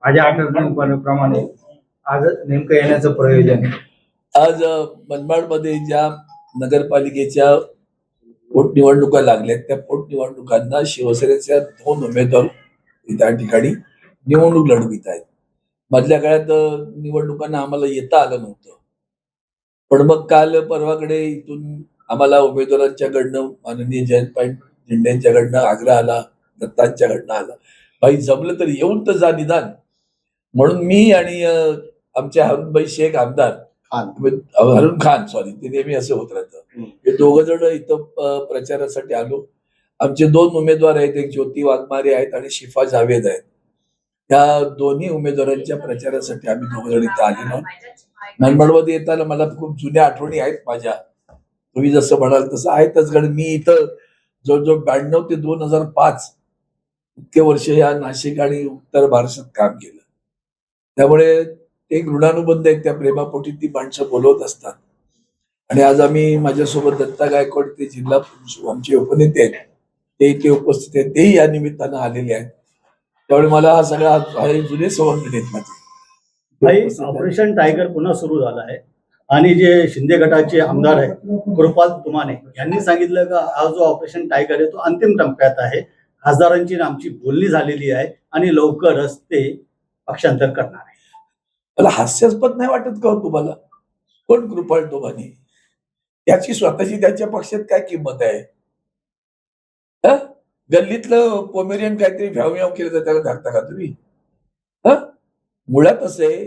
माझ्या आठवणीप्रमाणे आज नेमकं येण्याचं प्रयोजन आहे. आज मनमाडमध्ये ज्या नगरपालिकेच्या पोटनिवडणुका लागल्यात त्या पोटनिवडणुकांना शिवसेनेच्या 2 उमेदवार त्या ठिकाणी निवडणूक लढवित आहेत. मधल्या काळात निवडणुकांना आम्हाला येता आलं नव्हतं, पण मग काल परवाकडे इथून आम्हाला उमेदवारांच्याकडनं माननीय जयंत झेंडेंच्याकडनं आग्रह आला, दत्तांच्याकडनं आला, भाई जमलं तर येऊन तर जा निदान. म्हणून मी आणि आमचे हरुणभाई शेख आमदार हरुण खान सॉरी ते नेहमी असं होत राहतं, हे 2 जण इथं प्रचारासाठी आलो. आमचे 2 उमेदवार आहेत, एक ज्योती वाघमारे आहेत आणि शिफा जावेद आहेत. त्या दोन्ही उमेदवारांच्या प्रचारासाठी आम्ही 2 जण इथं आलेलो. मनमाडमध्ये येताना मला खूप जुन्या आठवणी आहेत माझ्या. तुम्ही जसं म्हणाल तसं आहेतच, कारण मी इथं जवळजवळ 92 ते 2005 इतके वर्ष या नाशिक आणि उत्तर महाराष्ट्रात काम केलं. त्यामुळे एक ऋणानुबंध आहे, त्या प्रेमापोटी ती माणसं बोलवत असतात. आणि आज आम्ही माझ्यासोबत दत्ता गायकवाड ते जिल्हा आमचे उपनेते आहेत, ते इथे उपस्थित आहेत, तेही या निमित्तानं आलेले आहेत. त्यामुळे मला हा सगळा जुने संबंध आहेत माझे. ऑपरेशन टायगर पुन्हा सुरू झालं आहे आणि जे शिंदे गटाचे आमदार आहेत कृपाल तुमाने यांनी सांगितलं का हा जो ऑपरेशन टायगर आहे तो अंतिम टप्प्यात आहे. खासदारांची आमची बोलणी झालेली आहे आणि लवकरच ते पक्षांतर करणार आहे. मला हास्यास्पद नाही वाटत का तुम्हाला? कोण कृपाल तुमाने? त्याची स्वतःची त्याच्या पक्षात काय किंमत आहे? गल्लीतलं पोमेरियन काहीतरी भ्याव केलं तर त्याला धरता का तुम्ही? मुळात असं आहे,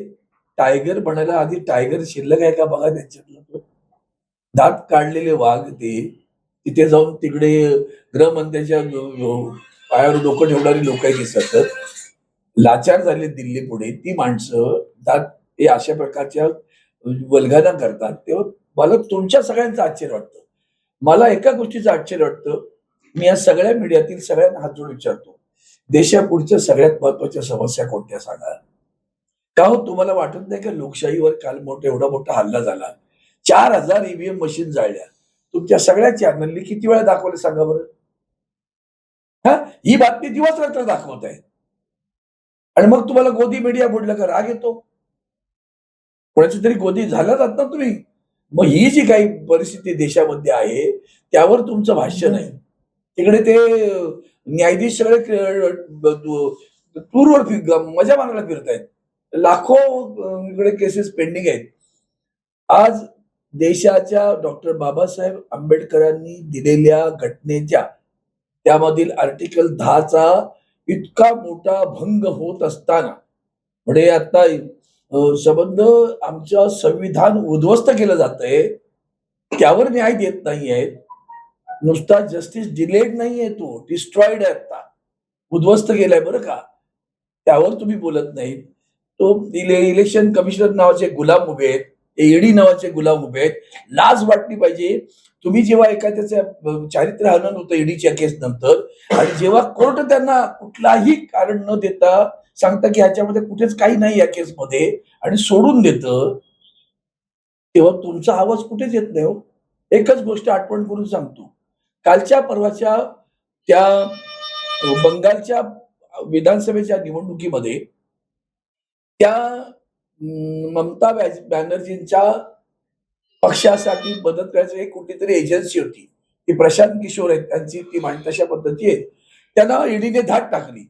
टायगर बनायला आधी टायगर शिल्लक आहे का बघा त्यांच्यातलं. तो दात काढलेले वाघ ते तिथे जाऊन तिकडे गृहमंत्र्याच्या पायावर डोकं ठेवणारी लोक दिसत, लाचार झाले दिल्ली पुढे ती माणसं दात हे अशा प्रकारच्या वल्गना करतात. तेव्हा मला तुमच्या सगळ्यांचं आश्चर्य वाटतं. मला एका गोष्टीचं आश्चर्य वाटतं, मी या सगळ्या मीडियातील सगळ्यांना हात जोडून विचारतो, देशापुढच्या सगळ्यात महत्वाच्या समस्या कोणत्या सांगा? का हो, तुम्हाला वाटत नाही का लोकशाहीवर काल एवढा मोठा हल्ला झाला, 4000 ईव्हीएम मशीन जाळल्या, तुमच्या सगळ्या चॅनलनी किती वेळा दाखवले सांगा बरं? ही बातमी दिवस रात्र दाखवत आहे आणि मग तुम्हाला गोदी मीडिया बोललं का राग येतो? कोणाची तरी गोदी झाला जात ना तुम्ही. मग ही जी काही परिस्थिती देशामध्ये आहे त्यावर तुमचं भाष्य नाही. तिकडे ते न्यायाधीश सगळे टूरवर मजा मारायला फिरत आहेत, लाखो इकडे केसेस पेंडिंग आहेत. आज देशाच्या डॉक्टर बाबासाहेब आंबेडकरांनी दिलेल्या घटनेच्या त्यामधील आर्टिकल 10चा इतका मोठा भंग होत असताना, म्हणजे आता संबंध आमचं संविधान उद्ध्वस्त केलं जातंय, त्यावर न्याय देत नाहीये. नुसता जस्टिस डिलेड नाहीये, तो डिस्ट्रॉइड आहे, आता उद्ध्वस्त केलाय बरं का. त्यावर तुम्ही बोलत नाही. तो इलेक्शन कमिशनर नावाचे गुलाम उभे आहेत, ईडी नावाचे गुलाम उभे आहेत. लाज वाटली पाहिजे. तुम्ही जेव्हा एखाद्याचं चारित्र्य हनन होतं ईडीच्या केस नंतर, आणि जेव्हा कोर्ट त्यांना कुठलाही कारण न देता सांगता की ह्याच्यामध्ये कुठेच काही नाही या केसमध्ये आणि सोडून देतं, तेव्हा तुमचा आवाज कुठेच येत नाही हो. एकच गोष्ट आठवण करून सांगतो, कालच्या परवाच्या त्या बंगालच्या विधानसभेच्या निवडणुकीमध्ये त्या ममता बॅनर्जींच्या पक्षासाठी मदत करायची एक कुठलीतरी एजन्सी होती, ती प्रशांत किशोर आहेत त्यांची, ती तशा पद्धती आहे. त्यांना ईडीने धाड टाकली.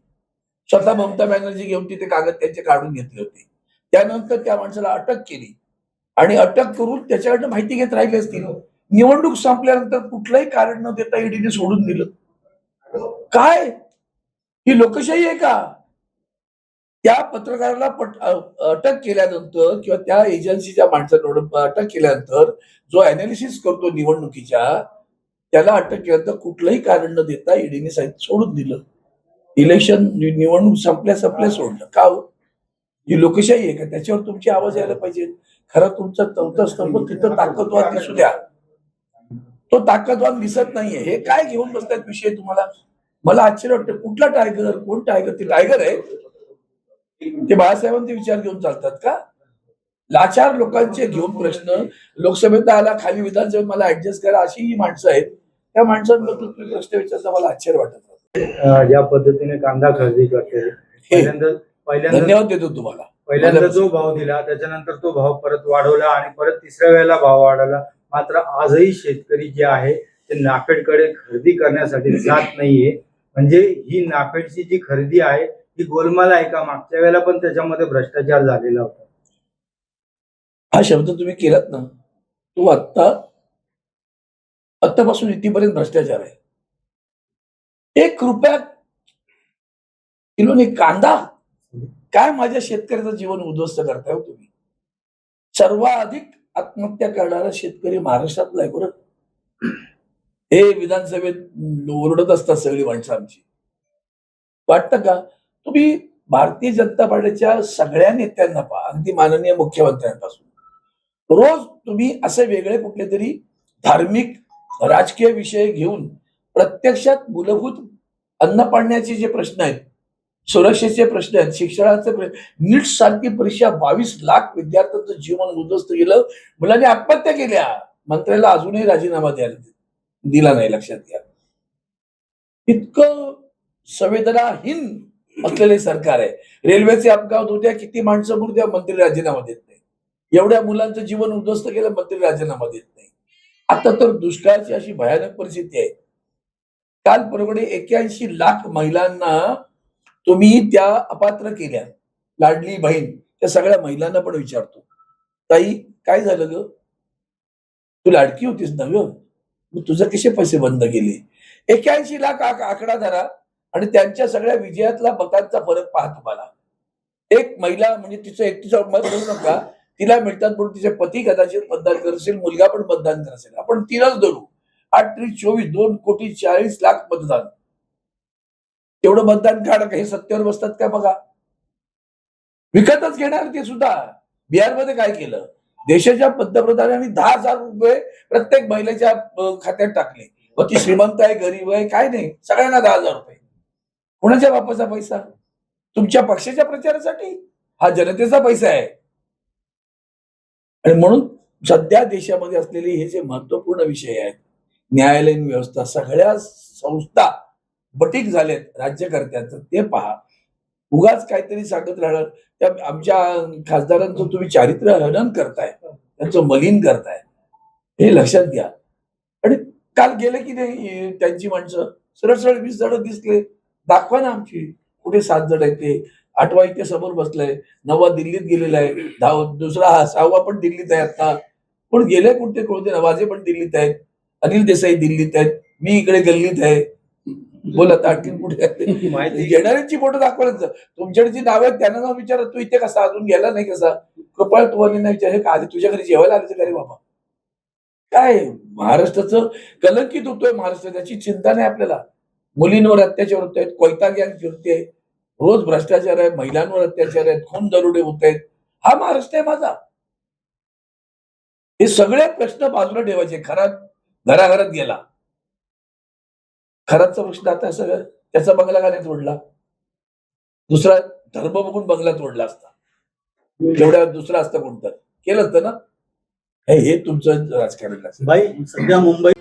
स्वतः ममता बॅनर्जी घेऊन तिथे कागद त्यांचे काढून घेतले होते. त्यानंतर त्या माणसाला अटक केली आणि अटक करून त्याच्याकडनं माहिती घेत राहिले असतील. निवडणूक संपल्यानंतर कुठलंही कारण न देता ईडीने सोडून दिलं. काय ही लोकशाही आहे का? त्या पत्रकाराला अटक केल्यानंतर किंवा त्या एजन्सीच्या माणसाला अटक केल्यानंतर जो अनालिसिस करतो निवडणुकीच्या, त्याला अटक केल्यानंतर कुठलंही कारण न देता ईडीने सोडून दिलं. इलेक्शन निवडणूक संपल्या सोडलं का हो? ही लोकशाही आहे का? त्याच्यावर तुमची आवाज यायला पाहिजे. खरं तुमचा चौथा स्तंभ तिथं ताकदवान दिसू द्या, तो ताकदवान दिसत नाहीये. हे काय घेऊन बसतात विषय तुम्हाला? मला आश्चर्य वाटतं, कुठला टायगर, कोण टायगर? ते टायगर आहे ते बाळासाहेबांचे विचार घेऊन चालतात का? लाचार लोकांचे घेऊन प्रश्न लोकसभेत आला, खाली विधानसभेत मला ऍडजस्ट करा, अशी ही माणसं आहेत. त्या माणसांबद्दल तुम्ही प्रश्न विचारता, मला आश्चर्य वाटत. ज्या पद्धतीने कांदा खरेदी करते, पहिल्यांदा पहिल्यांदा धन्यवाद देतो तुम्हाला. पहिल्यांदा जो भाव दिला त्याच्यानंतर तो भाव परत वाढवला आणि परत तिसऱ्या वेळेला भाव वाढवला. मात्र आजही शेतकरी जे आहे ते नाफेडकडे खरेदी करण्यासाठी जात नाहीये. म्हणजे ही नाफेडची जी खरेदी आहे ही गोलमाल आहे का? मागच्या वेळेला पण त्याच्यामध्ये भ्रष्टाचार झालेला होता. हा शब्द तुम्ही केलात ना, तो आत्तापासून इथपर्यंत भ्रष्टाचार आहे. 1 रुपया किलोने कांदा, काय माझ्या शेतकऱ्याचं जीवन उद्ध्वस्त करताय हो तुम्ही. सर्वाधिक आत्महत्या करणारा शेतकरी महाराष्ट्रातला आहे बरं. हे विधानसभेत ओरडत असतात सगळी माणसं आमची. वाटतं का? तुम्ही भारतीय जनता पार्टीच्या सगळ्या नेत्यांना पहा, अगदी माननीय मुख्यमंत्र्यांपासून रोज तुम्ही असे वेगळे कुठले तरी धार्मिक राजकीय विषय घेऊन प्रत्यक्षात मूलभूत अन्न पाण्याचे जे प्रश्न आहेत, सुरक्षेचे प्रश्न आहेत, शिक्षणाचे प्रश्न, नीट सारखी परीक्षा 22 लाख विद्यार्थ्यांचं जीवन उद्ध्वस्त केलं, मुलांनी आत्महत्या केल्या, मंत्र्याला अजूनही राजीनामा दिला नाही. लक्षात घ्या, इतकं संवेदनाहीन असलेले सरकार आहे. रेल्वेचे अपघात होत्या, किती माणसं मृत्या, मंत्री राजीनामा देत नाही. एवढ्या मुलांचं जीवन उद्ध्वस्त केलं, मंत्री राजीनामा देत नाही. आता तर दुष्काळाची अशी भयानक परिस्थिती आहे. काल परवडे 81 लाख महिलांना तुम्ही त्या अपात्र केल्या. लाडली बहीण, त्या सगळ्या महिलांना पण विचारतो, ताई काय झालं ग? तू लाडकी होतीस ना ग, मग तुझे कसे पैसे बंद केले? 81 लाख आकडा धरा आणि त्यांच्या सगळ्या विजयातला मतांचा फरक पहा तुम्हाला. एक महिला म्हणजे तिचं एकटीचं मत करू नका, तिला मिळतात म्हणून तिचे पती कदाचित मतदान करत असेल, मुलगा पण मतदान करत असेल, आपण तिलाच धरू. 8 त्रिक 24, 2,40,00,000 मतदान. तेवढं मतदान काढ, हे सत्तेवर बसतात का बघा. विकतच घेणार ते सुद्धा. बिहारमध्ये काय केलं? देशाच्या पंतप्रधानांनी 10,000 रुपये प्रत्येक महिलेच्या खात्यात टाकले. मग ती श्रीमंत आहे, गरीब आहे, काय नाही, सगळ्यांना 10,000 रुपये. कोणाच्या बापाचा पैसा? तुमच्या पक्षाच्या प्रचारासाठी. हा जनतेचा पैसा आहे. आणि म्हणून सध्या देशामध्ये असलेले हे जे महत्वपूर्ण विषय आहेत, न्यायालयीन व्यवस्था, सगळ्या संस्था बटीक झालेत राज्यकर्त्यांचं, ते पहा. उगाच काहीतरी सांगत राहणार. त्या आमच्या खासदारांचं तुम्ही चारित्र्य हनन करताय, त्यांचं मलिन करताय, हे लक्षात घ्या. आणि काल गेले की नाही त्यांची माणसं, सरळ सरळ 20 जण दिसले. दाखवा ना आमची, कुठे 7 जण आहेत ते. 8वा इथे समोर बसलाय, 9वा दिल्लीत गेलेला आहे, दुसरा 6वा पण दिल्लीत आहे. आता पण गेले कुठे कळते ना. माझे पण दिल्लीत आहेत, अनिल देसाई दिल्लीत आहेत, मी इकडे गल्लीत आहे. बोला आणखी कुठे येणाऱ्यांची फोटो दाखवायचं. तुमच्याकडे जी नाव आहेत त्यांना नाव विचारा, तू इथे कसा अजून गेला नाही कसा? कृपया तुम्हाला नाही विचार, हे आधी तुझ्या घरी जेवायला आलं का रे बाबा? काय महाराष्ट्राचं कलंकित होतोय महाराष्ट्र, त्याची चिंता नाही आपल्याला. मुलींवर अत्याचार होत आहेत, कोयता गँग फिरते, रोज भ्रष्टाचार आहे, महिलांवर अत्याचार आहेत, खून दरोडे होत आहेत. हा महाराष्ट्र आहे माझा. हे सगळे प्रश्न बाजूला ठेवायचे. घराघरात गेला, खराचा प्रश्न आता सगळं, त्याचा बंगला का नाही तोडला? दुसरा धर्म बघून बंगला तोडला असता, एवढ्या दुसरा असतं कोणतं केलं असतं ना. हे तुमचं राजकारण. बाई, सध्या मुंबई